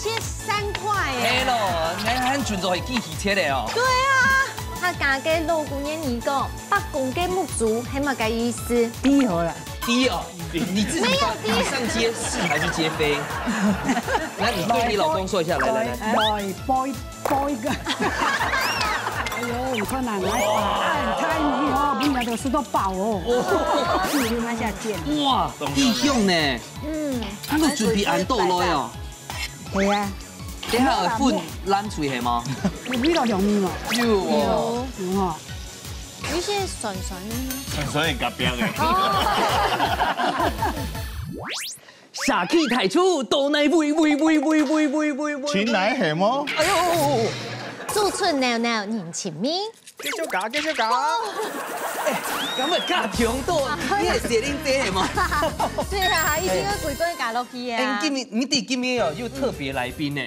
切3块耶。嘿咯，你看准做系机器切的哦。对啊，他家嘅老姑娘你讲8公斤木竹，系乜嘅意思？低好了，低哦，你自己发，你上接是还是接飞？来，你对你老公说一下，来。来播一个。哎呦，你看哪来？哎，太美哦，不然就吃到饱哦。你慢下见。哇，弟兄呢？那个准备按倒落哦。系啊，等下会混烂脆系吗？有味道容易嘛？有哦。有哈。有些酸酸的。所以隔壁的。傻 K 提出倒奶喂。前奶系么？哎呦！驻村闹闹年前面。繼續搞。咁啊加強多，你係寫恁爹係嗎？对啊，一定要鬼鬼加落去哎，啊！今天哦有特别来宾呢，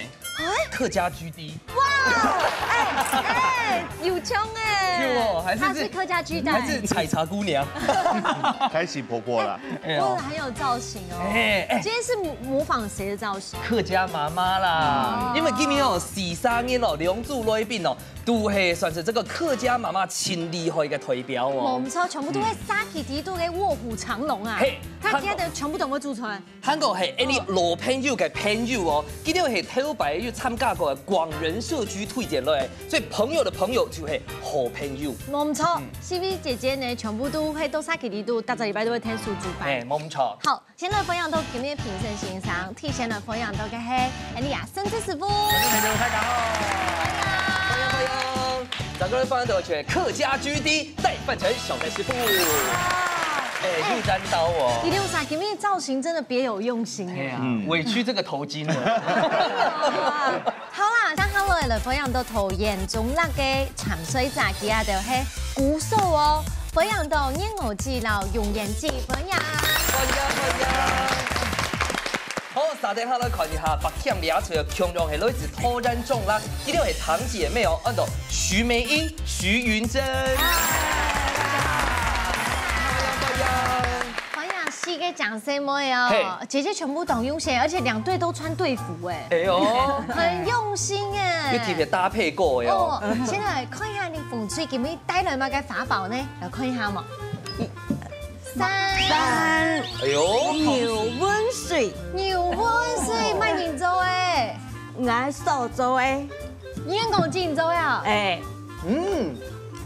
客家 GD。哇，有枪哎！有哦，还是他是客家巨蛋，还是采茶姑娘？開始婆婆啦。哇，很有造型哦。哎，今天是模仿谁的造型？客家妈妈啦，因为今天哦43年哦梁祝来宾哦，都系算是这个客家妈妈亲厉害嘅代表哦。我们超全部都会杀起敌都嘅卧虎藏龙啊！他今日全部都會做出來。韓國係any老朋友嘅朋友哦，今日係頭擺要參加過廣仁社區推薦類，所以朋友的朋友就係好朋友。冇唔錯，CV 姐姐呢全部都會都殺起敵都，大禮拜都會聽數字版。冇唔錯。好，現在分享到今日評審欣賞，提前的分享到嘅係安利亞生之師傅。大家好，整個人分享到係客家 GD 戴范成小台師傅。入毡刀哦，一六三，今日造型真的別有用心哎呀，委屈這個頭巾了。好啦，像好來分享到頭嚴重辣嘅長水炸雞啊，就係鼓手哦，分享到煙鵝記老用演技分享。好，三點下來看一下白天倆出嘅強弱係來自拖人中啦，呢條係堂姐妹哦，按到徐美英、徐雲珍。戲嘅掌聲妹哦，姐姐全部懂用心，而且兩隊都穿隊服哎，哎呦，很用心哎，要特別搭配過喲。哦，先來看一下你馮翠今日帶來乜嘅法寶呢？來看一下嘛。3，哎呦，牛温水，牛温水賣人做哎，我手做诶，煙公進做呀？哎，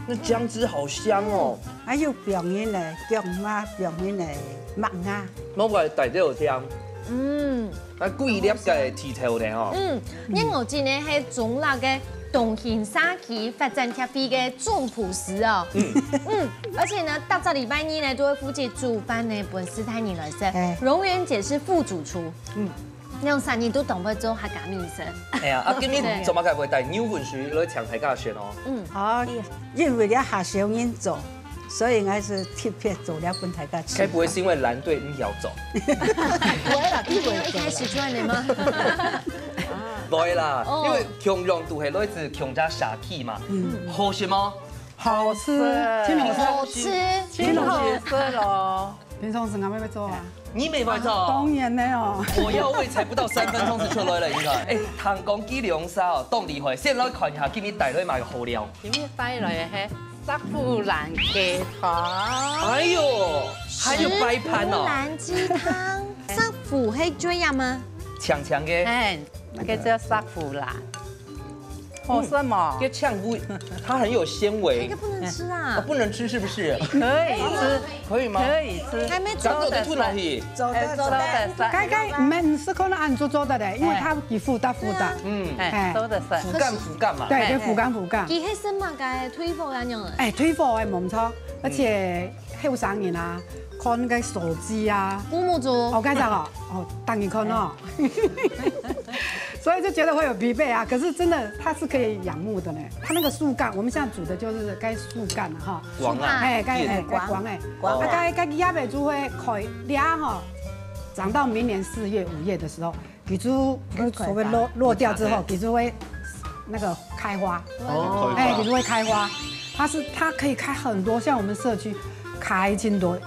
那薑汁好香哦。還有表演的薑啊，表演的麥啊，我話大啲有薑，啊貴粒嘅鐵頭呢吼。煙鵝記呢係中辣嘅東興沙溪發展協會嘅總鋪師哦。而且呢，到這禮拜二呢都會負責煮飯呢本斯坦尼來食。榮媛姐是副主廚。用3年都懂不做客家麵食。哎呀，今日做乜嘅會帶牛粉水來搶大家選哦。哦，因為了下小人做，所以我是特別做了本大家吃。該不會是因為藍隊你要走？一開始賺的嗎？唔係啦，因為強陽都係來自強家社區嘛。好食嗎？好吃，青龍好吃，青龍色咯。平常時我咩做啊？你未買做？當然了哦。我要位才不到3分鐘就出來了，應該。哎，唐宮雞兩沙哦，當厲害。先來看一下今日帶來買個好料。今日帶來係沙富蘭雞湯。哎呦，還有白盤哦。蘭雞湯，沙府係這樣嗎？強強嘅。哎，那個叫沙富蘭。好什麼？這嗆味，它很有纖維。這個不能吃啊！不能吃是不是？可以吃，可以嗎？可以吃。還沒咱做都得吐落去。做得唔是可能按做的嘞，因為它幾複雜。哎，做得腐幹嘛？對，腐幹。佢係什麼嘅推貨咁樣啊？哎，推貨係冇錯，而且後生人啊，看個手機啊，古木做。我介紹哦，當然看哦。所以就覺得會有疲憊啊，可是真的它是可以養目的呢。它那個樹幹，我們現在煮的就是該樹幹了哈。黃啊，哎，該黃哎，該葉尾就會開倆哈，長到明年4月、5月的時候，給株所謂落掉之後，給株會那個開花。哎，給株會開花，它可以開很多，像我們社區开真多，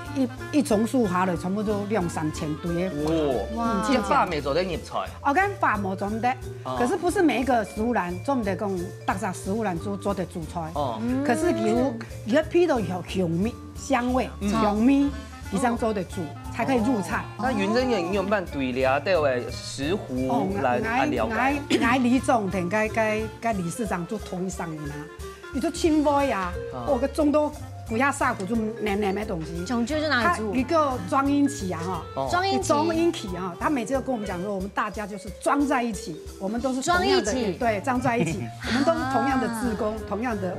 一丛树下来，全部都2、3千堆的。哇，这发霉做得入菜。我跟发毛做唔得，可是不是每一个食物栏做唔得讲，特色食物栏做得煮菜。哦。可是比如一批都有香味、香味、香味，以上做得煮才可以入菜。那云珍营用办对了对的石斛来了解。我李总同跟理事长做同一上面啊，你做清味啊，我个种都。不要杀骨就黏黏的东西，穷就是拿来煮。一个装音器啊哈，装音器啊，他每次都跟我们讲说，我们大家就是装在一起，我们都是装一起，对，装在一起，我们都是同样的志工，同样的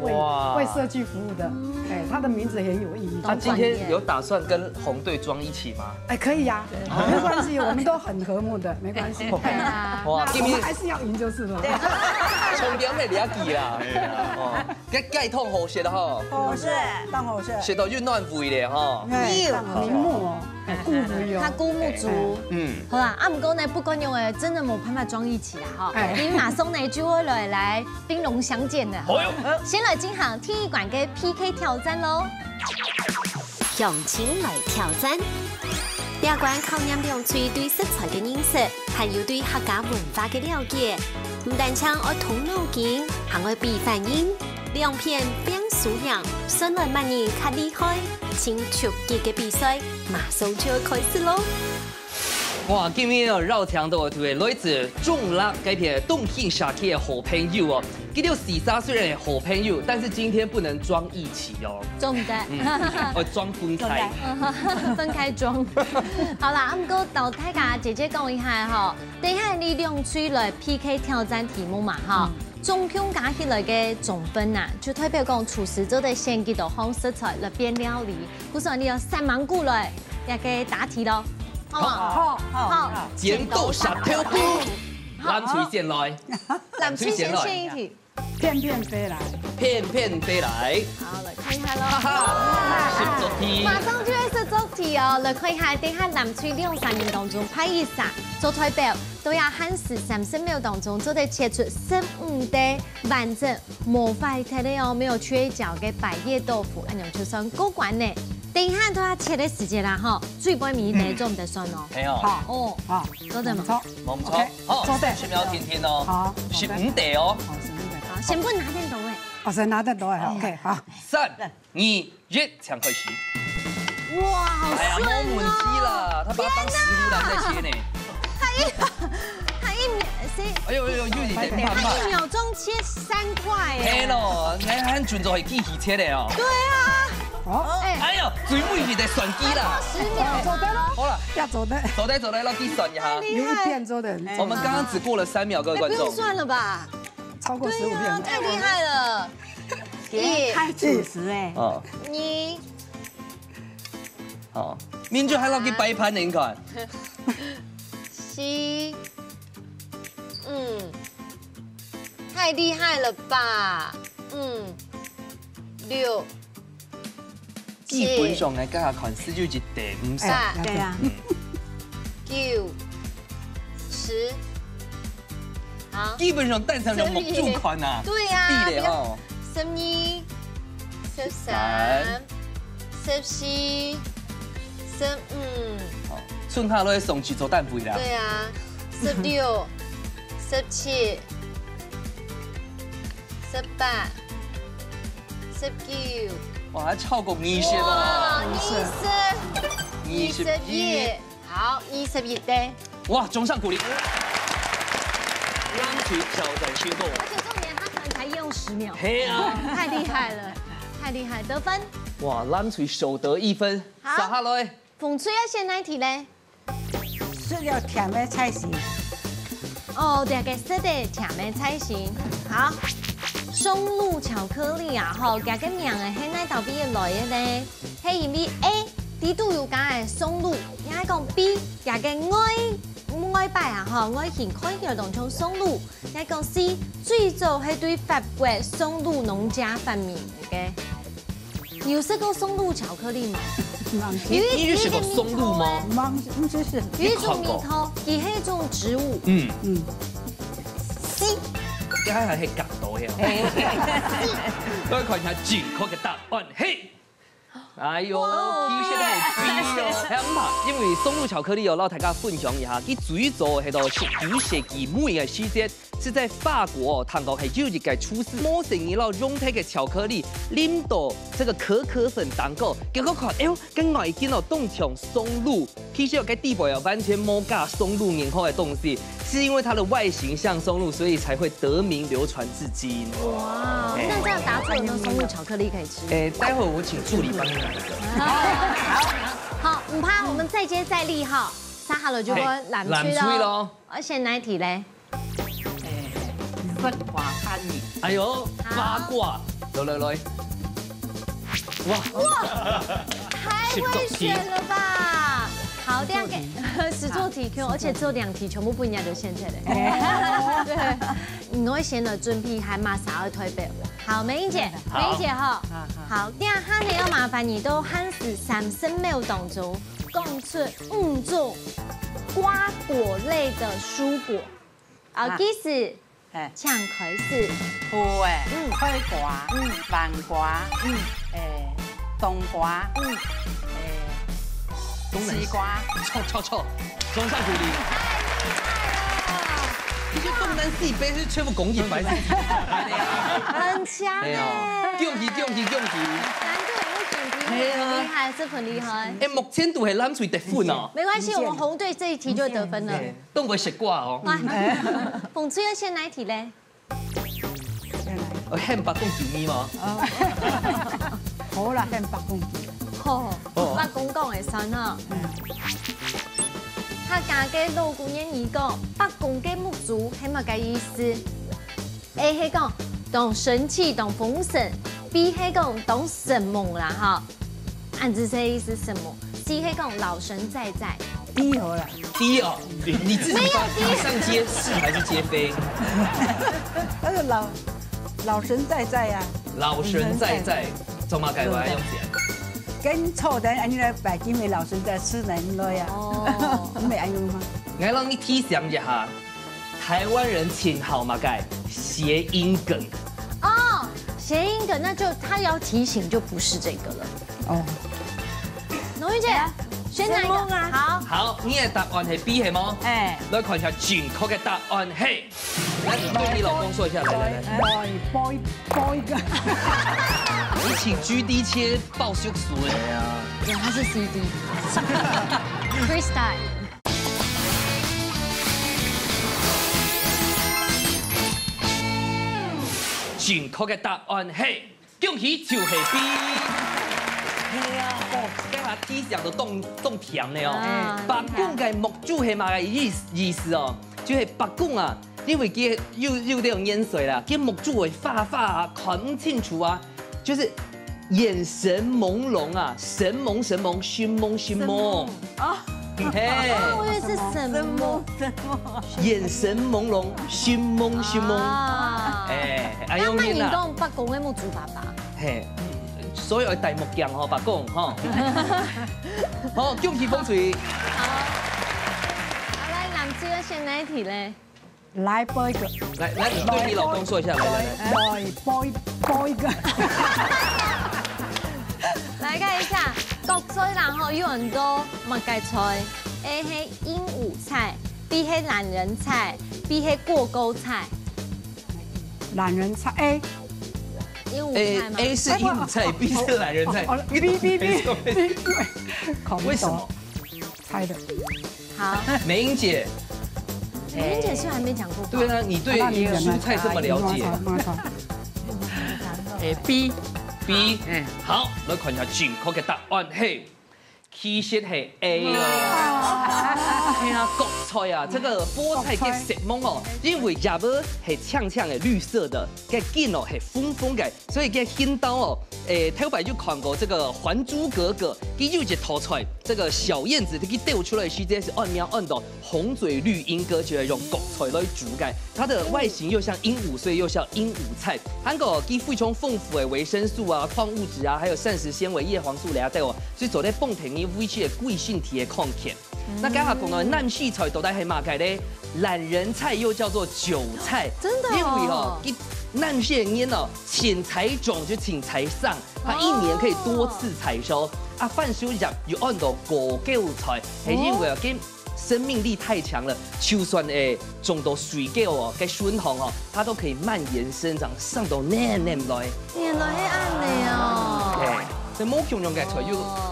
为社区服务的。哎，他的名字很有意义。他今天有打算跟红队装一起吗？哎，可以呀，没关系，我们都很和睦的，没关系。哇，我们还是要赢就是了。重点没了解啦，哦，盖通好食的哈，好食。好食，食到越暖胃咧吼，明目哦，顾胃哦，它菇木足，好啦，啊唔过呢，不管用诶，真的冇办法装一起啦哈，因为马松呢就会来兵戎相见的，先来进行体育馆嘅 PK 挑战喽，用情来挑战，第二关考验两嘴对食材嘅认识，还有对客家文化嘅了解，唔但唱爱动脑筋，还爱比反应。2片变素养，顺来万人较厉害，请出击嘅比赛马上就要开始喽！哇，今日哦绕墙的对女子中辣这片动兴下去的好朋友哦，这条43岁的好朋友，但是今天不能装一起哦，装唔得，我装分开，分开装。好啦，咁过豆太家姐姐讲一下哈，等一下你2嘴来 PK 挑战题目嘛哈。总共加起来嘅总分呐，就代表讲厨师做的先几道好食材来变料理。故说你要3芒过来，也给答题咯，好嘛？好。剪豆沙挑布，蓝锤先来，蓝锤先一题。片片飞来，片片飞来。好，来看一下咯。哈哈，10做题。马上就会10做题哦，来看一下，等下蓝锤2-3年当中拍一下做代表。都要限时30秒当中，就得切出15袋完整无坏态的哦，没有缺角嘅百叶豆腐，按样就算过关呢。等一下都要切的时间啦哈，最半米内做唔得算哦。没有。好哦，好，做得嘛？冇错。好，30秒听听哦。好，15袋哦。好，15袋。好，先不拿电筒诶。哦，先拿电筒诶。OK， 好。3、2、1，抢开始。哇，好顺哦。哎呀，没问题啦，他把它当石斛来在切呢。他一秒哎呦，有点慢慢。1秒钟切3块耶。嘿咯，你看准做系机器切的哦。对啊。哦。哎呦，最尾是在算机啦。10秒，走得咯。好了，要走的。走的，让计算一下。有一片做的。我们刚刚只过了3秒，各位观众。不用算了吧？超过15片。太厉害了。太主食哎。哦。2。好，面就还要给摆盘呢，你看。7，太厉害了吧，6，基本上来，家下看是就一地5啥？对啊。9，10，好。基本上蛋上就木住款呐。对呀。地的哦。12、13、14、15。好，剩下都送去做蛋肥啦。对啊，16、17、18、19。哇，还超过20了。21，好，21袋。哇，中上鼓励。蓝锤挑战成功。而且重点，他可能才用10秒。嘿啊！太厉害了，太厉害，得分。哇，蓝锤首得1分。好。撒下来。风吹要先哪一题嘞？是要甜的菜型。哦，对个色的甜的菜型。好，松露巧克力啊，吼，加个名的迄哪道比来的呢？迄因为 A 底度有加的松露，也讲 B 加个外摆啊，吼，外形看起来当像松露，也讲 C 最早係對法國松露農家發明嘅。你有吃過松露巧克力嗎？你有吃过松露吗？不是。有一种米头，也是一种植物。C。你睇下係角度嘅。各位看一下正確嘅答案，嘿。哎呦，其实係 B 哦，係唔怕，因為松露巧克力哦，讓大家分享一下，佢最早係到19世紀末嘅時節，是在法國哦，韓國係有一個廚師摸成一撈溶體嘅巧克力，淋到這個可可粉當個，結果看，哎呦，跟外見哦，凍像松露，其實個地步哦，完全冇加松露任何嘅東西，是因為它的外形像松露，所以才會得名流傳至今。哇，那這樣答錯有沒有松露巧克力可以吃？待會我請助理幫你拿一個。好，唔怕，我們再接再厲哈。沙下來就講南區咯。我先哪一題咧？八卦番禺。哎呦，八卦，來，哇，太會選了吧！好，第二個10做題 Q， 而且只有2題，全部不一樣就現在的。對，我選了準備還馬上要推背。好，美英姐哈，好，第二下呢要麻煩你都喊死3秒當中講出5種瓜果類的蔬果。好，開始，請開始。有誒，開瓜，南瓜，冬瓜，西瓜，錯，裝上狐狸。其實東南西北是全部工業白色。很強哎！恭喜！難度也會厲害，這很厲害。目前都係攬水得分哦。沒關係，我們紅隊這一題就得分了。都唔會食瓜哦。馮翠要先哪一題咧？我喊八公九米嘛。好啦，向北公主。八公講嘅神啊。客家嘅老古人語講，八公嘅木竹係乜嘅意思？A 係講當神氣、當豐盛 ；B 係講當神猛啦，哈。按字這意思什麼 ？C 係講老神在在。D 好了。 D 哦，你自己你上接是還是接飛？那個老神在在呀。老神在在，做乜解話用字？跟錯的安尼來北京的老神在吃人了呀。哦，你沒安用嗎？我讓你提想一下，台灣人請好嘛解諧音梗。哦，諧音梗，那就他要提醒就不是這個了。哦，龍玉姐，選哪一個啊？好，你嘅答案係 B 係嗎？來看一下正確嘅答案係。來，對你老公說一下，來。boy 個。你請 GD 切爆肉薯有，他是 CD。Freestyle。正確嘅答案係，恭喜就係 B。係啊，跟下提想都凍甜的哦。八公嘅木柱係乜嘅意思哦？就係八公啊，因為佢有這種淹水啦，佢木柱會發啊，看唔清楚啊。就是眼神朦朧啊，神蒙，尋夢啊，我以為是什麼？眼神朦朧，尋夢。哎，用念啦。講八公嘅木竹爸爸。嘿，所以題目講吼，八公吼。好，恭喜風水。好，來，男子要選哪一題咧？來 boy 個。來，你對你老公說一下，來。boy 個。來看一下，國菜然後有很多乜嘅菜 ？A 係鸚鵡菜 ，B 係懶人菜 ，B 係過溝菜。懶人菜 A。鸚鵡菜嗎 ？A 是鸚鵡菜，B 是懶人菜。B。為什麼？猜的。好。美英姐。美英姐是不是還沒講過？對啊，你對蔬菜這麼了解。B，好，來看一下正確嘅答案係，其實係 A 哦。係啊，國菜啊，這個菠菜嘅色芒哦，因為葉兒係嗆嗆嘅綠色的，嘅根哦係豐豐嘅，所以嘅見到哦，頭擺就看過這個《還珠格格》，佢有一套菜，這個小燕子佢掉出來時間是按苗按到紅嘴綠鶯歌，就係用國菜來煮嘅，它的外形又像鸚鵡，所以又叫鸚鵡菜。韓國佢非常豐富嘅維生素啊、礦物質啊，還有膳食纖維、葉黃素嚟啊，對哦，所以做咧幫提你維持嘅貴性體嘅抗氣。那剛才講到南西菜到底係乜嘅咧？懶人菜又叫做韭菜，真的因為哦，南西人哦，請財種就請財上，它1年可以多次采收。啊，饭收入又按到5韭菜，係因為跟生命力太強了，就算種到水韭哦，嘅筍紅哦，它都可以蔓延生長，上到年來。原來係咁嘅哦。對，所以冇強用嘅菜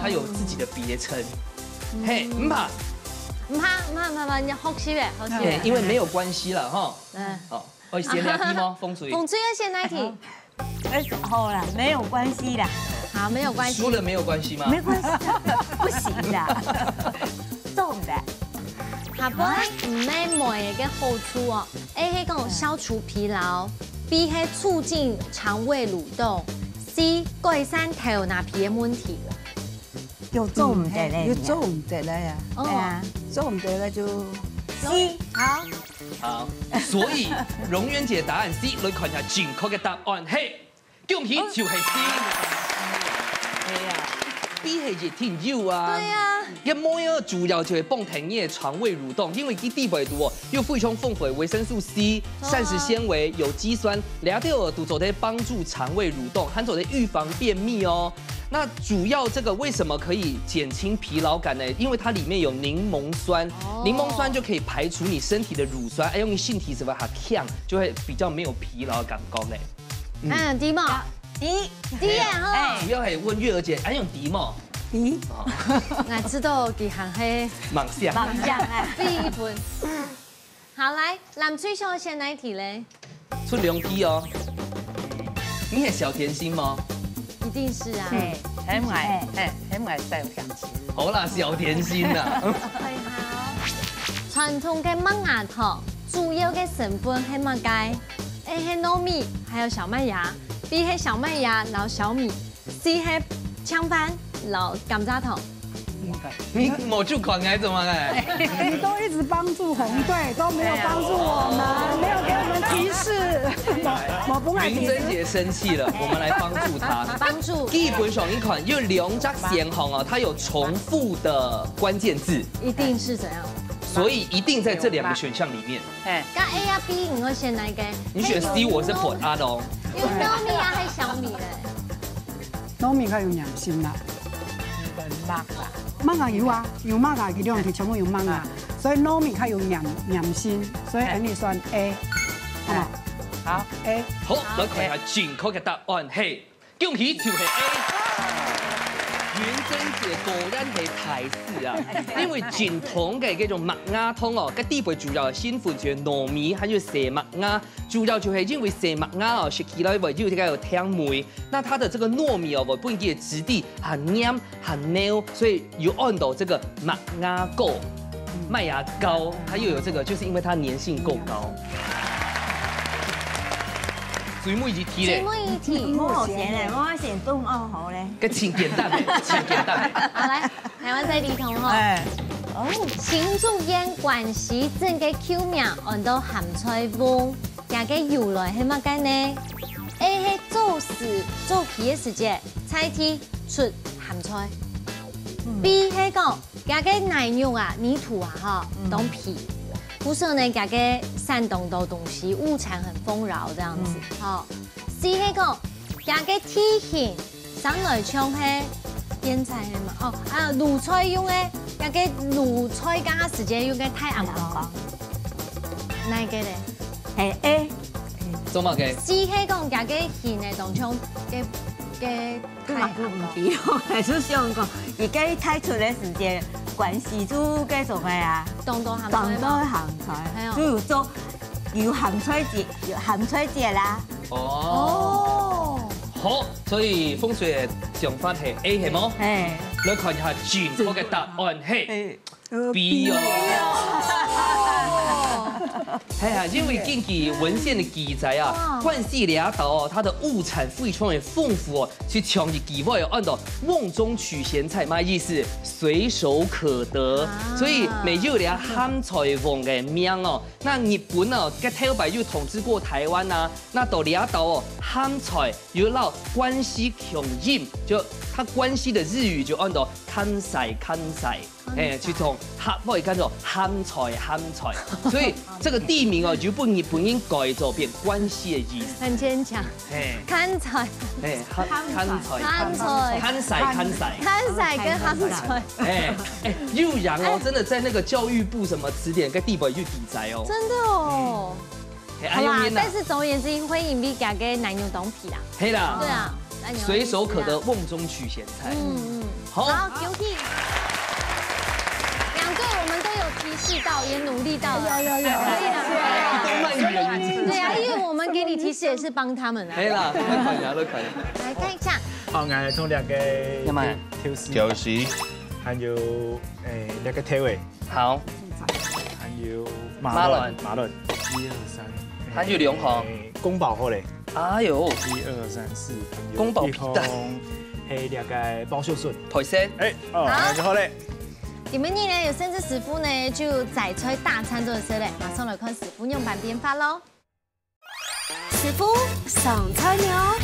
它有自己的別稱。嘿，唔怕，你好奇嘅，好奇嘅。因為沒有關係了哈。嗯。好，我先聊題嗎？風水。風水要先來題。好啦，沒有關係啦。好，沒有關係。輸了沒有關係嗎？沒關係，不行的。重的。下晡唔咩梅嘅好處哦，A 係講消除疲勞 ，B 係促進腸胃蠕動 ，C 改善頭拿皮嘅問題。又做唔得咧，又做唔得啦呀。係啊，做唔得啦就 C 好。好，所以榮媛姐答案 C， 來看下正確嘅答案係，恭喜就係 C。係啊 ，B 係熱天柚啊。對啊。一梅啊，主要就係幫提你嘅腸胃蠕動，因為佢地維度哦，又非常豐富嘅維生素 C、膳食纖維、有機酸，兩條都做得幫助腸胃蠕動，還做得預防便秘哦。那主要這個為什麼可以減輕疲勞感呢？因為它裡面有檸檬酸，檸檬酸就可以排除你身體的乳酸，哎，用你身體什麼它強，就會比較沒有疲勞感覺呢。嗯，迪夢，D 啊，主要係問月兒姐，哎用迪夢。咦，我知道幾行係盲想啊，B 分。好，來，藍翠小先來題咧。出2題哦。你係小甜心嗎？一定是啊。很愛小甜心。好啦，小甜心啦。係好。傳統嘅麥芽糖主要嘅成分係乜嘢？A 係糯米，還有小麥芽；B 係小麥芽，然後小米；C 係糠飯。老甘蔗糖，你冇去管還是怎麼嘅？你都一直幫助紅隊，都沒有幫助我們，沒有給我們提示。我不愛提示。雲珍姐生氣了，我們來幫助她。幫助。基本上一款因為2隻鮮紅啊，它有重複的關鍵字，一定是怎樣？所以一定在這2個選項裡面。咁 A 啊 B， 我選哪個？你選 C， 我是混阿龍。有糯米啊，還是小米咧？糯米較有鹽心啦。麥芽有啊，有麥芽佢兩條全部有麥芽，所以糯米較有鹽心，所以你選 A， 好嘛？好 A。好，來看下正確嘅答案係，恭喜就係 A。雲珍姐果然係台式啊，因為正統嘅嗰種麥芽糖哦，個地位主要係先分住糯米，還有細麥芽，主要就係因為細麥芽哦食起來會有這個有甜味，那它的這個糯米哦，本身嘅質地很黏很 new， 所以有按到這個麥芽糕、麥芽糕，它又有這個，就是因為它粘性夠高。最尾一題咧，我選咧，我選東歐好咧。個清簡單嘅，清簡單嘅。好來，台灣在地圖吼。新竹縣關西鎮嘅口名按到鹹菜飯，也個由來係乜嘅呢 ？A 係做事做皮嘅時節，菜體出鹹菜。B 係講也個奶肉啊、泥土啊，哈，當皮。不是呢，家個山東的東西物產很豐饒這樣子，好。C 係講家個體型上來唱係醃菜係嘛？哦，啊滷菜用嘅，家個滷菜加時間用嘅太暗黃。哪個咧？係 A。做乜嘅 ？C 係講家個醃嘅當唱嘅太暗黃。還是想講而家太出嘅時間。關係做嘅做咩啊？當到鹹菜，主要做要鹹菜節，要鹹菜節啦。哦，好，所以風水嘅想法係 A 係冇？係。來看一下正確嘅答案係 B 哦。係啊，因為根據文獻的記載啊，關西倆島哦，它的物產非常的豐富哦，是強烈期望要按照瓮中取鹹菜，乜意思？隨手可得，所以沒有倆鹹菜瓮嘅名哦。那日本哦，個台灣又統治過台灣啊，那到倆島哦，鹹菜有鬧關西強飲，就它關西的日語就按照砍晒，哎，去从不会叫做砍菜，所以这个地名哦，就本应改做变关系的意思。很牵强。哎，砍菜，哎，砍菜跟砍菜。哎，又然哦，真的在那个教育部什么词典跟地本就记载哦。真的哦。好啦，但是总而言之，会引比加给奶牛当皮啦。黑啦。对啊。随手可得，瓮中取咸菜。好，恭喜两队，我们都有提示到，也努力到了。有，可以了。对啊，因为我们给你提示也是帮他们啊。可以啦，都可以。来看一下。好，我们从两个挑食，还有两个体位。好。还有马卵，1、2、3。还有两行。宫保好嘞。哎呦，1、2、3、4，宫保皮蛋，系两个包秀笋，台式，那就好嘞。你们呢有甚至师傅呢就宰出大餐做的事嘞，马上来看师傅用板边发喽。师傅上菜了，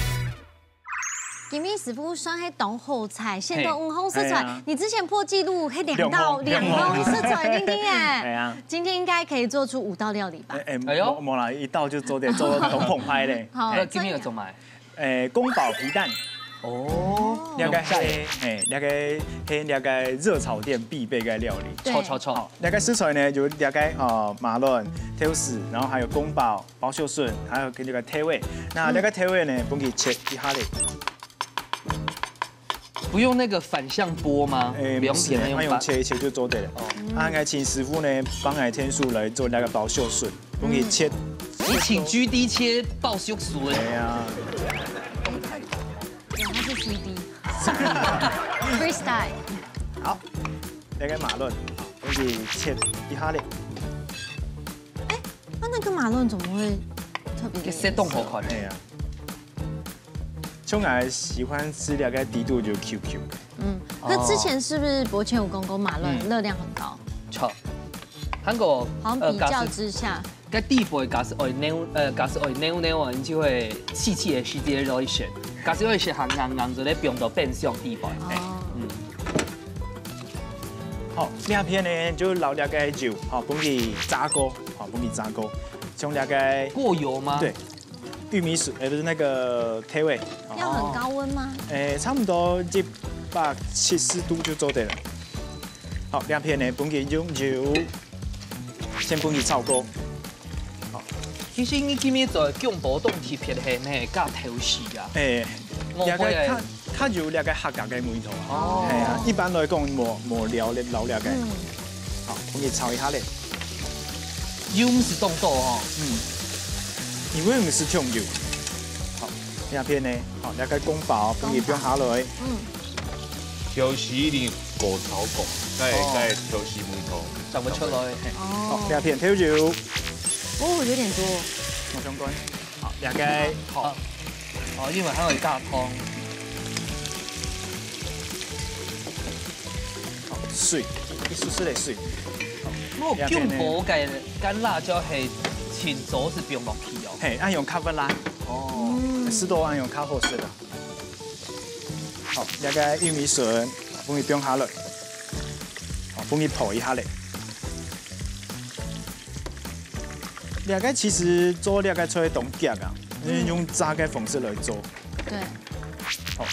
今天师傅算系当好菜，现在5红色菜，你之前破纪录系2道2红色菜，听听哎，今天应该可以做出5道料理吧？哎呦，冇啦，一道就做tổng捧拍嘞。好，今天有做买？宫保皮蛋。哦，两个热炒店必备的料理。炒。两个食材呢，就两个马卵、挑丝，然后还有宫保、包秀笋，还有那个体味。那两个体味呢，帮佢切一下嘞。不用那个反向剥吗？不用切，用切一切就做得了。啊，我请师傅呢帮我天数来做那个包秀笋，帮佢切。你请 GD 切包秀笋。对呀。他是 CD。Freestyle。好，那个马卵，帮佢切一下嘞。哎，那个马卵怎么会特别？塞冻好款的呀。从来喜欢吃那个低度就 QQ。那之前是不是博前5公公马卵热量很高？错，韩国好像比较之下，cái地步假使愛扭啊，你就會細細的時間落去選，假使會是行硬就咧變到變相地步。好，兩片呢就撈兩個酒，好，幫佢炸鍋，好，幫佢炸鍋，從兩個過油嗎？對，玉米笋，不是那个体味。要很高温吗？差不多170度就做得了。好，兩片呢，幫佢用油，先幫佢炒鍋。好，其實你今日做姜波凍貼片係咩加頭絲啊？它有兩個客家嘅味道啊。係啊，一般來講冇料嘅老兩個。好，幫佢炒一下咧。油唔是凍多哦。因為唔是重油。好，兩片呢，好，兩個公包幫佢放下來。挑絲一定過炒過，梗係挑絲味道就會出來。好，兩片挑油。哦，有點多。冇相關。好，兩個好。哦，因為喺度加湯。好，水，一絲絲的水。如果姜波嘅乾辣椒係前左是不用落去哦。嘿，按用咖啡拉。哦。濕度按用咖啡色的。好，兩個玉米筍，幫佢放下來。好，幫佢泡一下嚟。兩個其實做兩個出來凍夾啊，用炸嘅方式來做。對。好。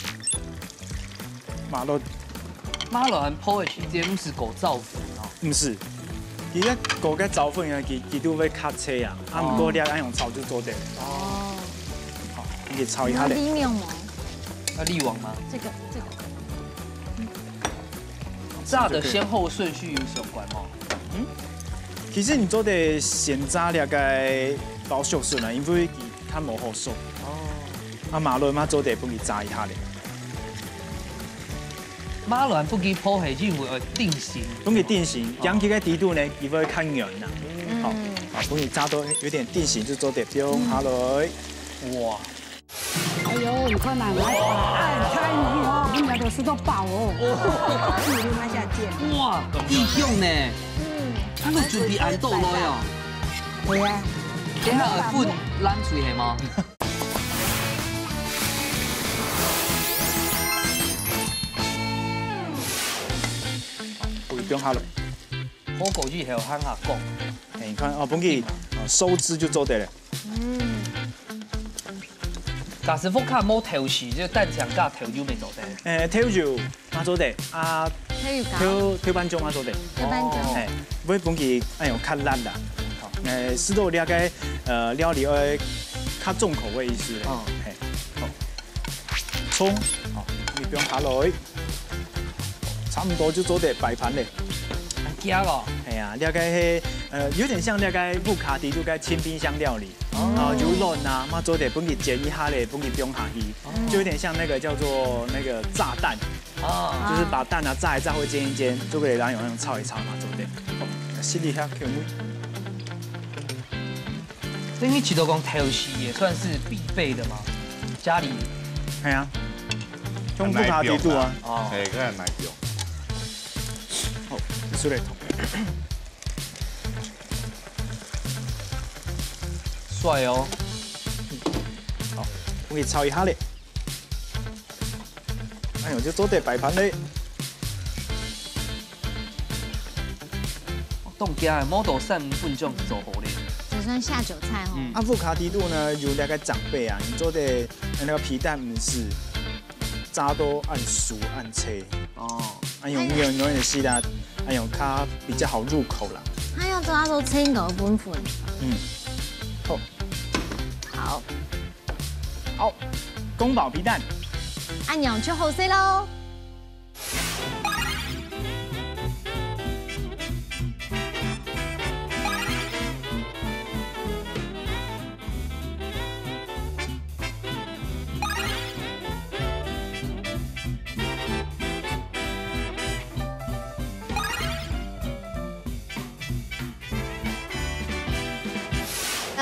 馬卵泡的時間唔是過造粉哦。唔是，其實過嘅造粉啊，佢都會卡車啊，啊唔過兩按用炒就做得。哦。好，你炒一下嚟。利面嗎？要利網嗎？這個。炸的先後順序有相關嗎？其實你做得先炸兩個包熟筍啊，因為它冇好熟。哦。啊馬卵嘛做得幫佢炸一下嚟。馬卵不給泡係因為定型。幫佢定型，將佢嘅底度呢，佢會較軟啦。好，好，幫佢炸到有點定型就做得放下來。哇！哎呦，你看哪來按菜魚哦，我們兩個吃到飽哦。你留下見。哇，異鄉呢？呢個就比按豆來哦。係啊。等下會分冷水係嗎？不用下落。火锅鱼还有喊下讲，哎，你看哦，本去收汁就做得了。假师傅看冇调时，就蛋肠加调酒未做得。調酒嘛做得，啊，調班醬嘛做得。調班醬。哎，本去哎呦較辣啦。好，適度了解料理要較重口味意思咧。嘿，好，葱，好，你不用下落去，差唔多就做得擺盤咧。驚哦。係啊，了解有點像了解布卡迪，就該輕冰箱料理。油潤啊，嘛做得本去煎一下咧，本去不用下去，就有點像那個叫做那個炸蛋，就是把蛋啊炸一炸或煎一煎，就可以讓有那種炒一炒嘛，做得。犀利下口味。所以你提到講調時也算是必備的嘛，家裡。係啊，用布卡迪度啊。哦，係，佢係奶用。好，出嚟同。帥哦，好，我給炒一下咧。哎呦，就做得擺盤咧。凍驚嘅model 3分鐘做好咧。這算下酒菜哦。阿布卡迪度呢，有那個長輩啊，你做的那個皮蛋唔是炸都按熟按切。哦。哎呦，有點是啦，哎呦，它比較好入口啦。它要抓到清嗰本款。好。好，好，宮保皮蛋，按樣出好食咯。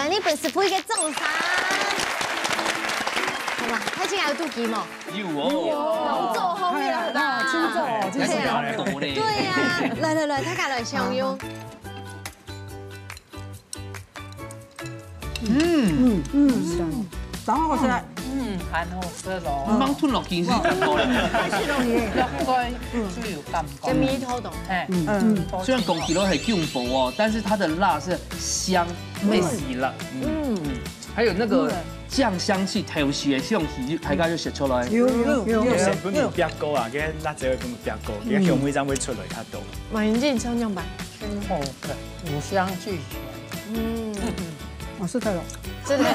你本是配嘅種啥？好嘛，睇先有肚雞冇？有哦。老做後面了吧？輕做，真係好多咧。對呀，來，睇下來享用。然後是很好食咯。唔通吞落件先咁多咧。應該都有感覺。這米頭凍。雖然枸杞都係勁薄哦，但是它的辣是香，ไม่死辣。還有那個醬香氣，調時嘅香氣，大家就食出來。有成本就比較高啊，嘅辣椒會比較高，嘅香味才會出來較多。馬雲姐，你稱樣吧。清口的，五香俱全。我是的咯。真的。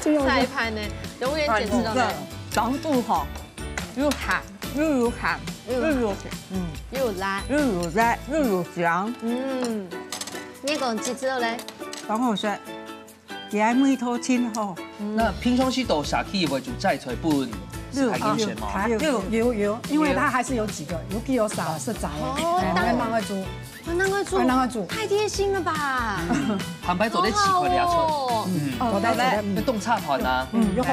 菜盤呢，永遠堅持到呢。長度好，又鹹又有鹹又有又辣又有辣又有香。你講幾次了咧？然後是嘅梅頭清好。那平常時都下去為主摘出來本是太嚴選嗎？有，因為它還是有幾個，有幾有少是雜的，那個慢煮。難怪煮，太貼心了吧？鹹排做啲切塊嚟出，我帶嚟，要凍叉盤啊，有好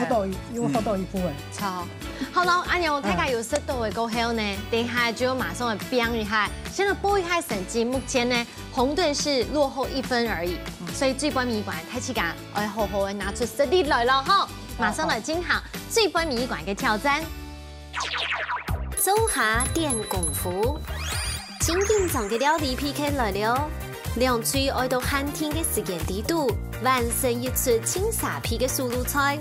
多一部分。超好啦，阿牛，大家有識到嘅過後呢，等下就馬上來飆一下。現在波一下成績，目前呢紅隊是落後1分而已，所以最杯米館睇起間，我要好好嘅拿出實力來了哈！馬上來進行最杯米館嘅挑戰。做下點功夫。真緊張嘅料理 PK 來了，兩嘴愛到寒天嘅時間地度，完成一出清沙皮嘅素魯菜。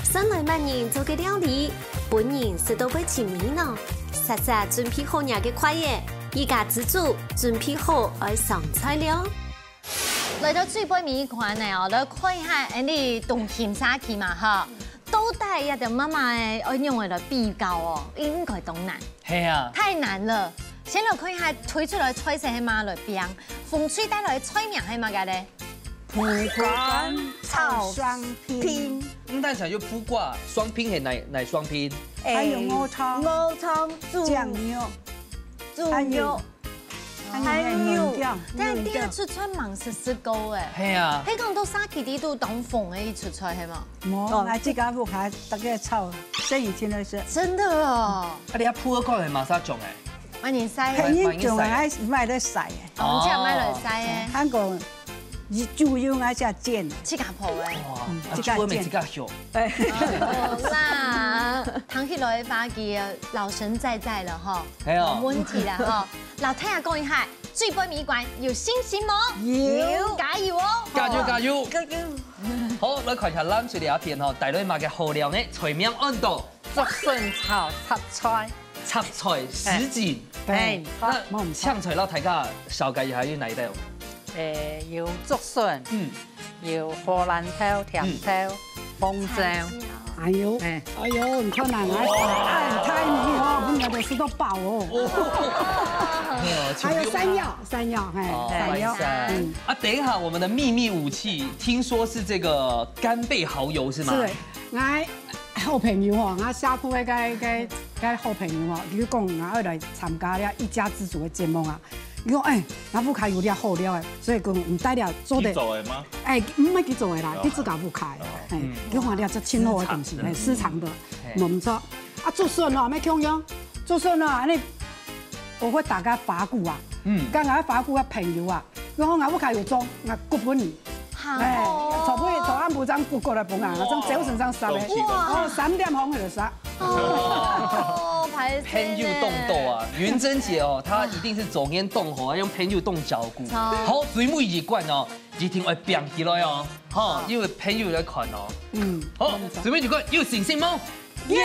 新來萬人做嘅料理，本人食到被前面咯，實實準備好嘢嘅快嘢，依家自主準備好愛上菜了。來到最杯米館呢，我哋看一下你動甜沙琪嘛哈，到底一條媽媽嘅愛用嚟比較哦，應該都難。係啊，太難了。先來看一下推出來嘅菜色係嘛來邊，風吹帶來嘅菜名係嘛嘅咧？蒲瓜炒雙拼，但係要卜卦雙拼係哪雙拼？還有鵝湯醬牛，還有，但係第一出菜忙實高誒。係啊。你講到沙琪啲都當風嘅一出菜係嘛？冇，那這個不還大概炒，這以前的是。真的哦。啊，你一鋪一個係馬沙種誒？萬年曬。係呢種係賣得曬嘅。哦，即係賣來曬嘅。韓國。豬用喺只煎，自家鋪嘅，自家煎，自家燒。好啦，躺起來把佢老神在了哈，冇問題啦哈。老太阳讲一下，水杯米馆有信心吗？有，加油哦！加油加油！加油！好，来看一下咱这里一片吼，大类嘛嘅好料呢，菜名按度，竹笋炒插菜，插菜什锦。哎，那香菜佬大家紹介一下要哪一道？有竹笋，有荷蘭頭、甜頭、鳳椒。哎呦，哎呦，你看哪来？哎，太美哦，我们的吃到饱哦。还有山药，山药。啊，等一下，我们的秘密武器，听说是这个干贝蚝油是吗？是，我好朋友哦，我社区的个好朋友哦，佢讲我要来参加了一家之主的节目啊。伊讲我不开有了好料的，所以讲唔带了做的。做的吗？唔係佢做的啦，佢自家不開。佢看了這清好的東西，市場的，唔錯。啊，竹筍哦，咩強樣？竹筍哦，你我會大家法鼓啊，跟我法鼓嘅朋友啊，佢講我不開有裝，我骨本你。除非早安部長骨過來本啊，我將早晨上殺嘅，哦，3點紅就殺。哦，偏柚冻豆啊，云珍姐哦，她一定是走烟冻吼，用偏柚冻脚骨。好，水母一罐哦，一定会变起来哦，哈，因为偏柚来款哦。好，水母一罐有信心吗？有，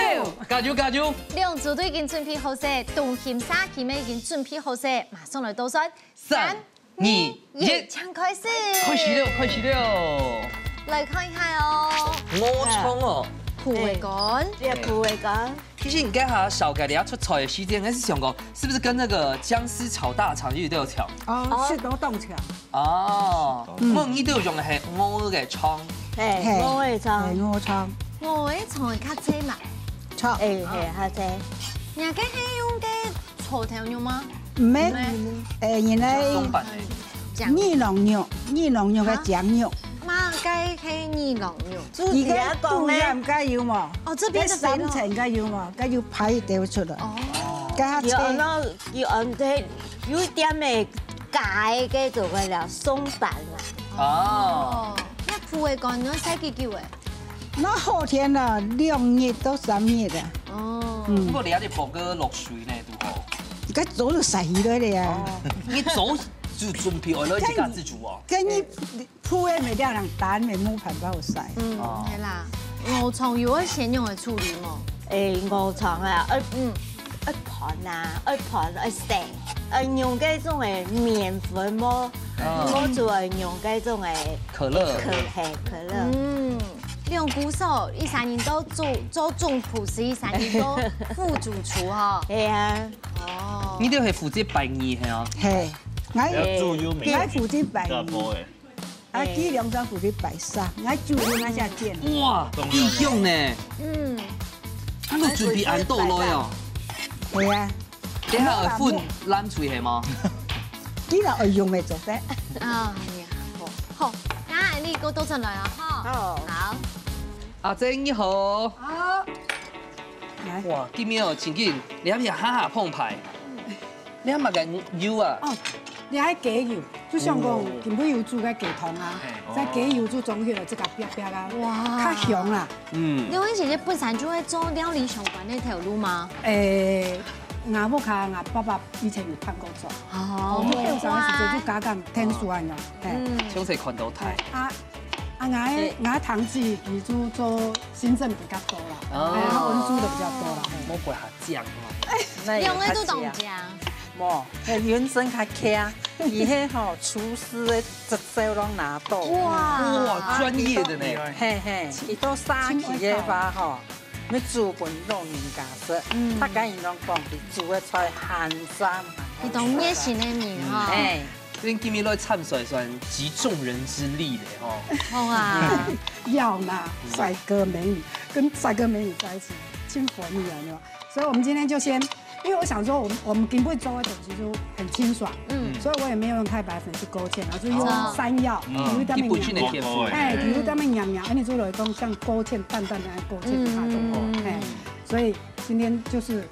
加油加油！兩組都已經準備好曬，東險沙琪妹已經準備好曬，馬上來倒水，3、2、1，搶開始！開始了！來看一下哦，我衝哦。蒲味乾，蒲味乾。其實你家下小改良出菜的時間，還是想講，是不是跟那個薑絲炒大腸其實都有炒？哦，是都凍炒。哦，我呢度用嘅係鵝嘅腸。係鵝嘅腸。鵝腸。鵝嘅腸係較濟嘛？錯。係較濟。人家係用嘅草頭肉嗎？唔係，原來二郎肉嘅醬肉。馬雞係二郎肉，而家講咧唔加要嘛？哦，這邊嘅3層加要嘛？加要排掉出嚟。哦，加要按啲有點嘅解嘅做嘅了鬆板啦。哦，一蒲味乾咗使幾久誒？那後天啦，2日到3日啊。哦。不過你有啲薄嘅落水呢都好。而家早就洗咗你啊！你早就準備愛攞自家自煮哦。跟你鋪嘅咪啲人蛋咪冇辦法好洗。係啦，鵝腸有先用嚟處理嘛？鵝腸啊，一盤食，用嗰種嘅麵粉麼？我就係用嗰種嘅可樂。可樂。用鼓手一3年都做總廚師，一3年都副主廚哈。係啊。哦。呢啲係負責擺嘢係啊。係。要做優美。我負責擺嘢。啊，幾兩張負責擺沙，我煮嘢我先見。哇，意向呢？我準備按豆來哦。係啊。等下會混冷水係嗎？幾日會用咪做得？啊，係啊。好，嗱，呢個倒進來啊，好。阿珍你好。好。哇，今日哦，前幾你係下澎湃，你係咪嘅油啊？哦，你係雞油，就像講根本要煮嘅雞湯啊，在雞油煮中去了，即個煸煸啊，哇，較香啦。兩位姐姐本身就會做料理相關的條路嗎？我屋企我爸爸以前有拍過做，我們有時候就加減天數啊，詳細看到睇。我堂姊佢做行政比較多啦，文書的比較多啦。冇怪下醬哦。用的都懂醬。冇，原生較強，伊迄吼廚師的執手攏拿到。哇，專業的呢。嘿嘿，伊都三期嘅話吼，要煮本攏人家食，他講伊攏講，伊煮的菜很香。伊懂熱心的人哈。今日來參賽算集眾人之力的哦。好啊，要啦，帥哥美女跟帥哥美女在一起，親和力啊，對吧？所以我們今天就先，因為我想說，我們根本做的東西就很清爽，所以我也沒有用太白粉去勾芡，而是用山藥，有一點點娘娘，有一點點娘娘，而你做了一種像勾芡淡淡的勾芡的那種，所以今天就是。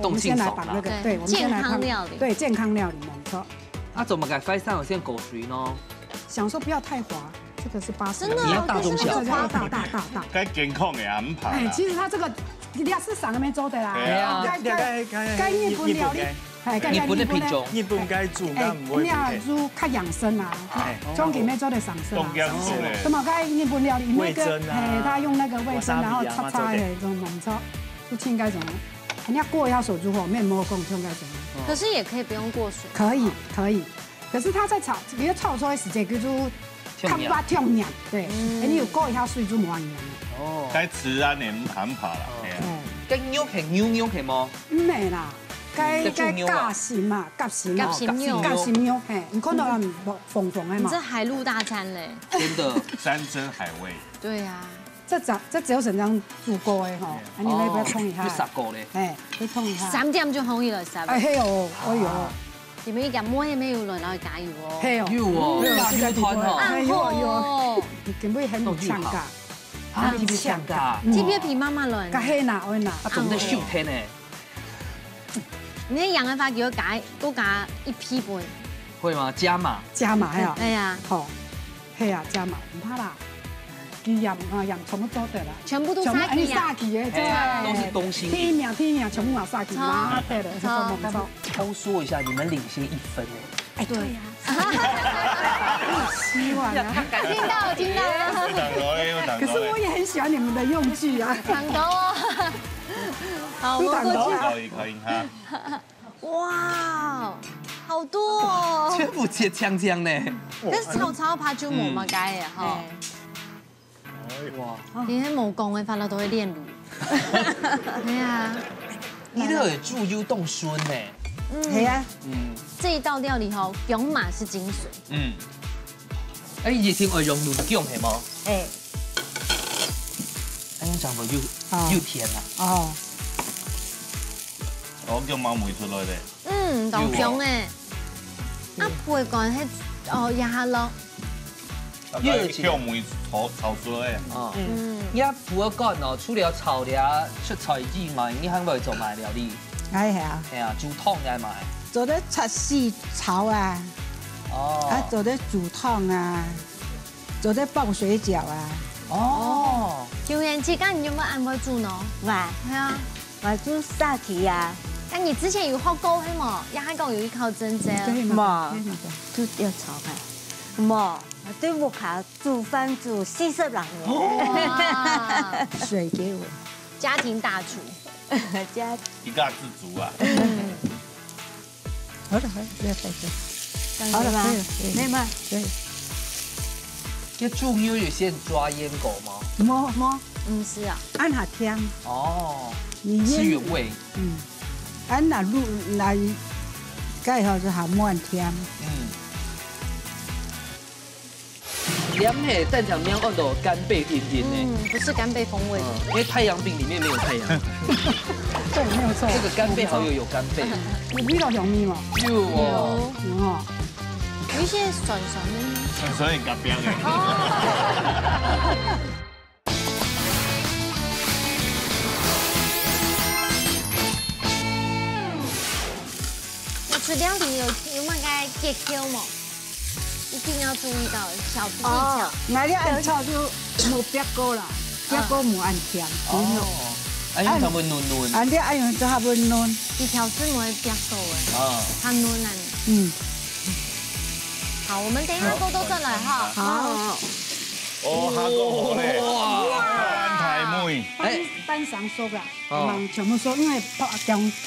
我們先來把那個，對，我們先來看，對，健康料理沒錯。啊，怎麼改翻上有先狗水呢？想說不要太滑，這個是80。真的，你要大中小，大。該健康嘅安排。其實它這個你要是上面做的啦，該面粉料理，日本的品种，日本该煮，但唔会。你要煮较养生啊，中间要做的上色啊。那么该日本料理那个，他用那个味噌，然后擦擦的这种浓炒，就应该怎么？人家过一下手煮火，面膜供就应该怎么？可是也可以不用过水。可以，可是他在炒，比如炒出来时间叫做看巴跳娘，对，你有过一下水煮冇样的。哦，该吃啊，你唔肯拍啦。该牛係牛係麼？唔係啦。該夾心嘛，夾心牛，嘿，你看到啊，粉粉的嘛。這海陸大餐嘞，真的山珍海味。對呀，這只有成張煮過的吼，你咪要燙一下。要殺過咧。哎，要燙一下。3點就可以了，係咪？哎喲，哎喲。點解咁摸嘢咩要來攞去加油哦？係哦，要湯哦。有，根本很強噶。啊，你強噶？這邊皮媽媽來。加黑拿，我拿。啊，仲得燒天呢？你啲洋嘅花叫都加1批半，會嗎？加碼呀！係啊，好，係啊，加碼唔怕啦。雞洋葱都做得啦，全部都殺雞呀！殺雞嘅，都是東西。第一名全部殺雞啦，對的，偷說一下，你們領先1分哎，對呀。希望啊！聽到。可是我也很喜歡你們的用具啊。糖豆哦。好，我們過去。可以哈。哇，好多哦！全部切香香呢。但是炒怕就冇乜解嘅嗬。哇！你喺冇講嘅法律都會練乳。係啊。呢度係豬腰凍筍呢。係啊。這一道料理嗬，姜麻是精髓。哎，以前我用嫩薑係冇？哎。哎，咁就要甜啊。哦。我叫貓梅出來咧。豆薑誒，啊配乾係一下咯。因為薑梅炒出來。而家配乾哦，除了炒料出菜之外，你肯唔可以做埋料理？係啊。係啊，煮湯嘅埋。做啲擦絲炒啊。哦。做啲煮湯啊，做啲爆水餃啊。哦。椒鹽雞，咁你有冇按過煮呢？哇，係啊，我煮沙皮呀。咁你之前有學過係冇？也係講有一口真正。冇，都要炒飯。冇，對我卡煮飯煮40人嘅。水給我。家庭大廚。一家之主啊。好了，不要再說。好了嗎？沒嗎？對。這豬牛有先抓醃過嗎？冇，唔是啊，按下甜。哦。吃原味。按那入來，蓋好就下滿甜。涼嘿，蛋醬麵按到干貝甜甜呢。不是干貝風味。因為太陽餅裡面沒有太陽。對，沒有錯。這個干貝好有干貝。有味道香味嘛？有哦。有一些酸酸的。酸酸干邊嘅。吃料理有乜嘅技巧冇？一定要注意到小技巧。那你按炒就冇煸過啦，煸過冇按甜。哦。按用它會嫩嫩。按啲按用就係會嫩。一條絲冇會煸到嘅。它嫩啊。好，我們等一下多多再來哈。好。哦，下個好咧。哇！太美。班上熟啦，全部熟，因為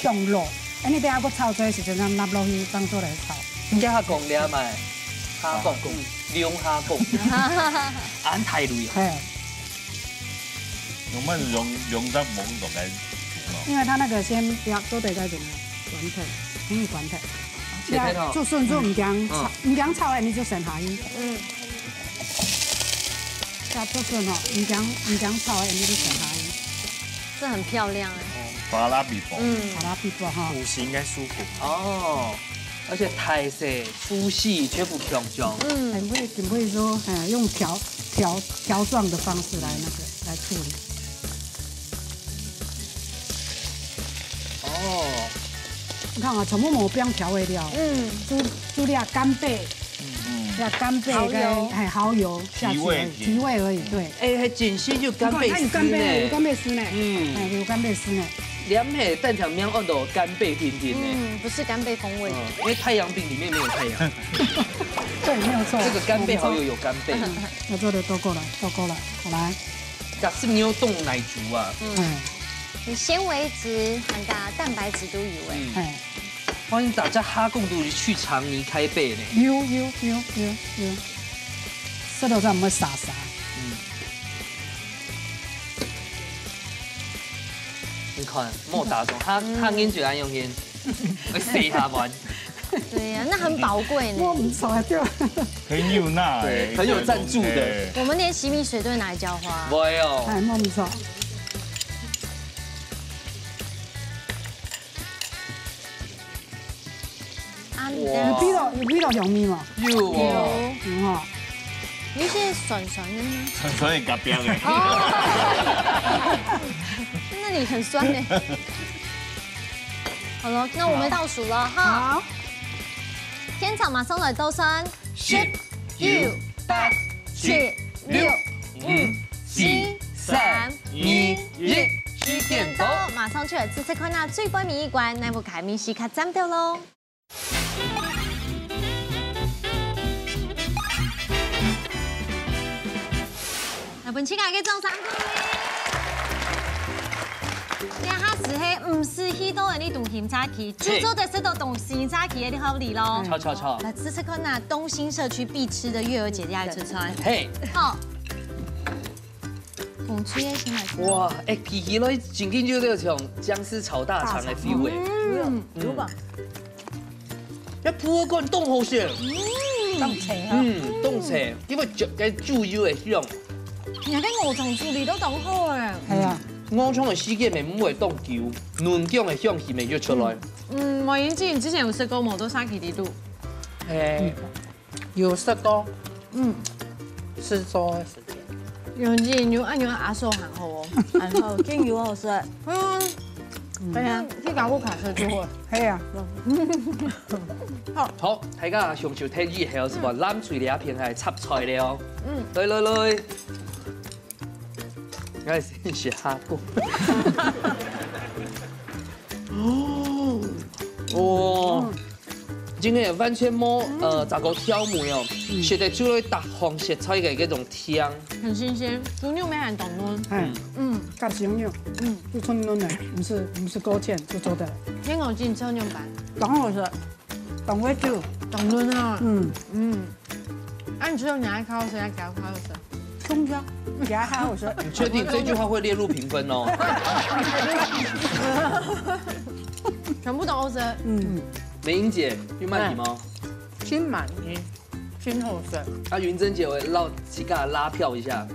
薑落。你等下個炒出來時陣，咁納落去當做嚟炒。而家蝦講了咪，蝦講兩蝦講，眼太累。係。我們用得冇咁嘅。因為它那個先要做得嗰種滾頭，可以滾頭。做順做唔驚炒，唔驚炒你就剩下去。要做順哦，唔驚炒你就剩下去。這很漂亮哎。巴拉比薄，巴拉比薄哈，骨型應該舒服哦，而且太細粗細全部強壯，很會說，用條狀的方式來處理。哦，你看啊，全部冇變調味料，煮啲干貝，干貝跟蠔油下去提味而已，對。哎，還真是有干貝絲呢，有干貝絲呢，有干貝絲呢。凉嘿蛋肠面按到干贝甜甜的，不是干贝风味，因为太阳饼里面没有太阳。对，没有错。这个干贝好有干贝。我做的都够了，好来。加是牛冻奶竹啊，纤维质和蛋白质都有诶。欢迎大家哈共都去长泥开背呢。有，舌头上唔会沙。你看莫打中，他研究安用烟，会塞下完。对呀，那很宝贵呢。我唔错掉。很有那，对，很有赞助的。我们连洗米水都会拿来浇花。没有。哎，莫唔错。有味道香味嘛？有哈。有些酸酸的呢。酸的嘎边的。那你很酸呢。好了，那我们倒数了哈。好。天草马上来倒算10、9、8、7、6、5、4、3、2、1，时间到，马上出来试试看那最杯面一罐，那部开面时刻站掉喽。那本期嘅中3冠。你哈是迄唔是许多人你动咸炸鸡，煮做的是都动咸炸鸡的你好理咯。超。来吃吃看那东兴社区必吃的月儿姐姐爱吃川。嘿。好。风吹的先来吃。哇，皮咧真紧就那种姜丝炒大肠的 feel 诶。有吧？一铺個凍好食。凍青啊。凍青，因為嘅豬油嘅香。人家鵝腸處理都凍好誒。係啊。鵝腸嘅絲嘅味唔會凍久，嫩薑嘅香氣味就出來。我已經之前有食過摩多沙奇啲都。有食過。吃粥的時間。有啲有按阿叔行好哦，然後精油好食。係啊，啲搞個卡車就會。係啊。好，大家上晝聽以後是話攬住你一片係插菜了。來。我先學下過。哇！今天完全冇咋個挑梅哦，食得出來特紅食材嘅嗰種香，很新鮮，豬肉沒很凍嫩。夾小肉，就純嫩的，不是勾芡就做的。天鵝煎超牛板，當好食，當味酒，凍嫩啊。你只有你愛烤好食，還給我烤好食。中香，給它好食。你確定這句話會列入評分哦？全部都好食。美英姐，要滿意嗎？真滿意，真好食。雲珍姐，我讓膝蓋拉票一下。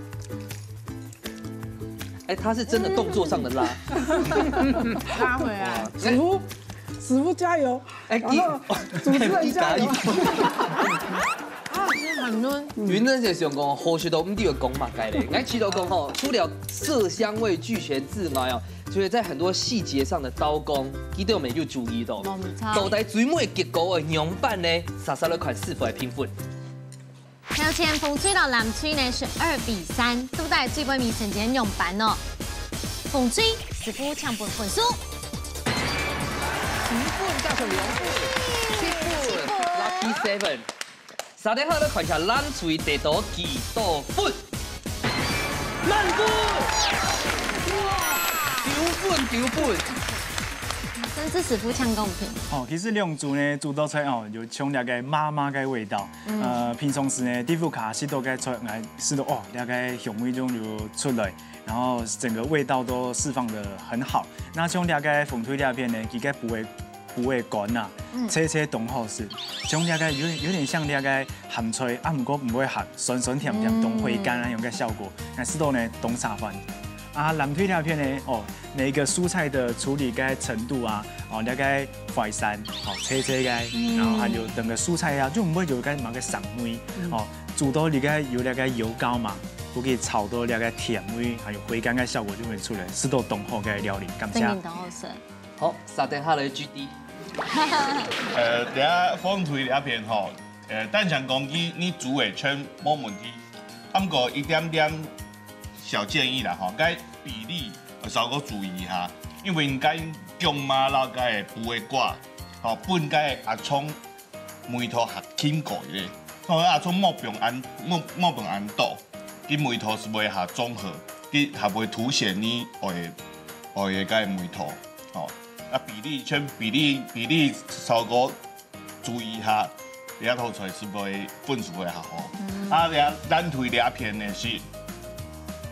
她是真的動作上的拉。拉回來。師傅加油！然後主持人加油。很嫩。雲珍姐想講，好食到唔知要講乜嘅咧。我知道講吼，除了色香味俱全之外哦，就是在很多細節上的刀工，記得有沒有注意到？到底最尾結果嘅樣板呢？莎莎來看是否係評分。目前風吹到南吹呢是2-3，都在最杯面成績樣板哦。風吹師傅搶本分數。7分加上2分，7分 ，Lucky 7。3點後咧看下南吹得到幾多分？滿分！哇，9分。真是師傅搶公平。其實兩組呢煮到出來就充那個媽媽嘅味道。平常時呢，地府卡食到嘅出來，食到那個香味中就出來，然後整個味道都釋放得很好。那像那個風吹那片呢，佢個不會乾啊，切凍好食。像那個有點像那個鹹脆，不過唔會鹹，酸酸甜甜，凍回甘那種嘅效果。那食到呢凍茶飯。南推那片呢，每個蔬菜的處理嘅程度啊，那個淮山，切嘅，然後還有整個蔬菜啊，就唔會有個某個膻味，煮到你個有那個油膏嘛，可以炒到那個甜味，還有回甘嘅效果就會出來，食到凍好嘅料理，感謝。好，3點下來 GD。等下風推那片吼，蛋腸公雞你煮會全冇問題，不過一點點小建議啦吼，該比例稍個注意下。因为因该姜麻辣该布的瓜，吼本该阿葱梅头合浸过咧，吼阿葱莫用安倒，佮梅头是袂下综合，佮还袂凸显你外的该梅头，吼啊比例稍微注意一下，抓头出来是袂分数会较好。啊，咱推抓片的是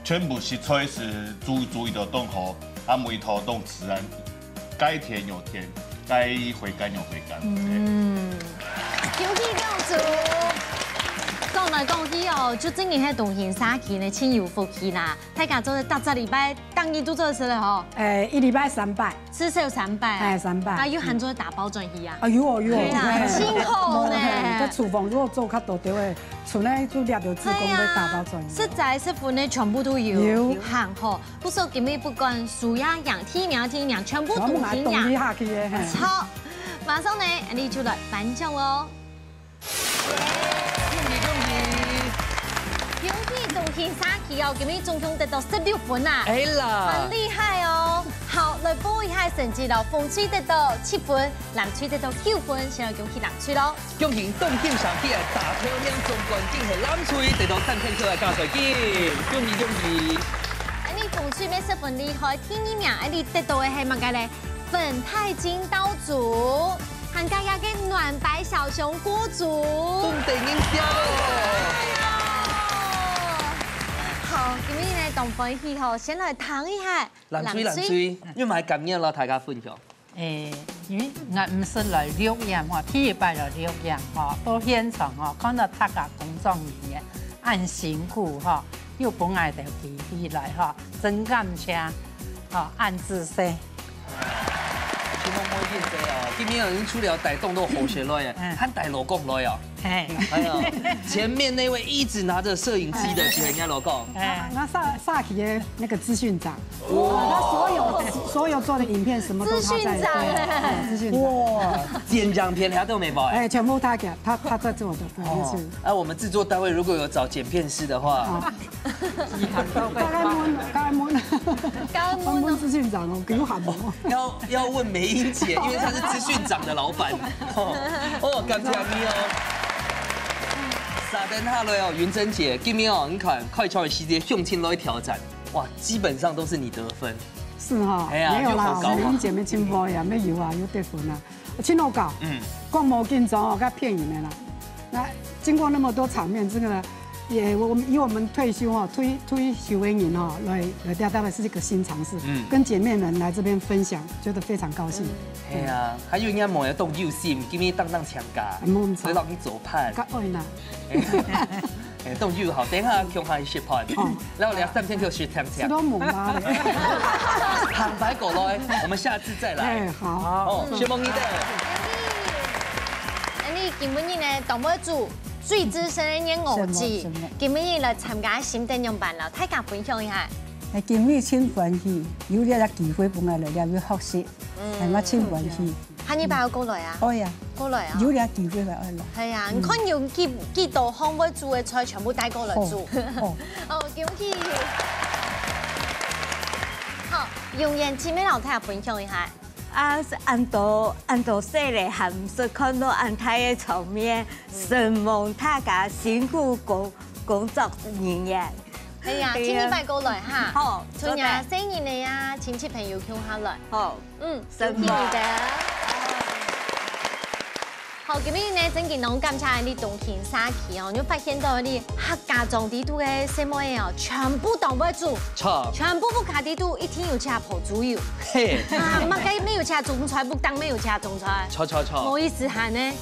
全部食材是注意到冻好，啊梅头冻自然，该甜有甜，该回甘有回甘。有气有足。讲来讲去哦，就真嘅迄动形沙期呢，真有福气啦！大家做搭10礼拜，当日都做事了吼。1礼拜3拜，至少3拜。3拜。啊，有含做打包转移啊？啊有哦。辛苦呢。在厨房如果做较多对，厝内就掠到志工要打包转移。食材食粉呢，全部都有含吼。不说今日不管树呀养、天苗、全部动形养。好，马上呢，你就来颁奖哦。动形沙期哦，今日总共得到16分啊！哎啦，很厉害哦。好，来报一下成绩咯。风吹得到7分，南吹得到9分，先来恭喜南吹咯。恭喜动形沙期的大漂亮总冠军是南吹，得到3片票的加税金，恭喜！你风吹要10分厉害，第2名，你得到的係乜嘅咧？粉太金刀煮，含加嘅暖白小熊锅煮。冻得人笑哦。好，今日呢同分喜吼，先来谈一下南吹，你买感验咯，大家分享。因为我唔是来录音吼，第一摆来录音吼，到现场吼，看到大家工作人员按辛苦吼，又本来就起来吼，真感谢吼，按自身。今天我见者哦，今天已经出了带动都好些来啊，喊带老公来哦。哎呀，前面那位一直拿着摄影机的是人家老公。那萨奇的那个资讯长，他所有做的影片什么都他在。资讯长。哇，剪奖片他都没包哎。全部他给他在做的，是。啊，我们制作单位如果有找剪片师的话，高温资讯长哦，给我喊哦。要问梅英姐，因为她是资讯长的老板。哦，感谢你哦。沙登哈雷哦，云珍姐，今天哦，你看快枪的系列向前来挑战，哇，基本上都是你得分。是哈，没有啦，我们姐妹进步呀，没有啊，有得分啊，真好搞。光无紧张哦，较骗人的啦。那经过那么多场面，这个我们退休哈，退休的人哈，来大概是一个新尝试，跟姐妹们来这边分享，觉得非常高兴。系啊，还有人家问要动有心，今日当强家，所以让你做判。较爱啦。动有好，等下强下去判，然后2、3天就学强。是都猛拉的。坦白狗来，我们下次再来。哎，好。哦，谢梦妮的。你今日呢，当不住最资深的演偶记，今日来参加新电影版了，大家分享一下。今日真欢喜，有了机会帮我来了去学习，係我真歡喜。下禮拜有過來啊？可以啊，過來啊！有了機會來了。係啊，你看用幾道康威煮嘅菜全部帶過來煮。哦，恭喜！好，用言前面老太分享一下。啊，按到說咧，還唔是看到安太嘅場面，承蒙大家辛苦工作人員。係啊，天天拜過來哈。好，春日生日你啊，親戚朋友叫下來。好，辛苦嘅。好，今日呢，真見到監察啲動形沙期哦，你發現到啲客家種地圖嘅什麼嘢哦，全部當不住，全部不卡地圖，一天有吃泡豬油。嘿，啊，乜雞沒有吃中菜，不當沒有吃中菜。錯。冇意思喊呢。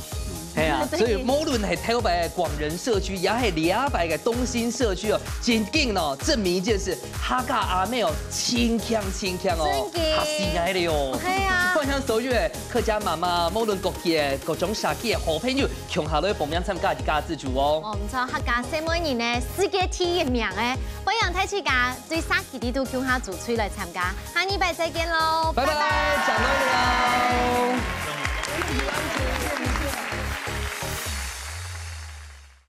係啊，所以無論係台北嘅廣仁社區，也係兩百嘅東新社區哦，真緊哦，證明一件事，客家阿妹哦，真強哦，學死愛的哦。係啊，幻想所有嘅客家媽媽，無論各地嘅各種社區嘅好朋友，強下來報名參加一家自主哦。我唔錯，客家什麼人呢？世界第一名嘅，歡迎睇自家對沙期地圖強下組出來參加，下禮拜再見嘍，拜拜，講到了。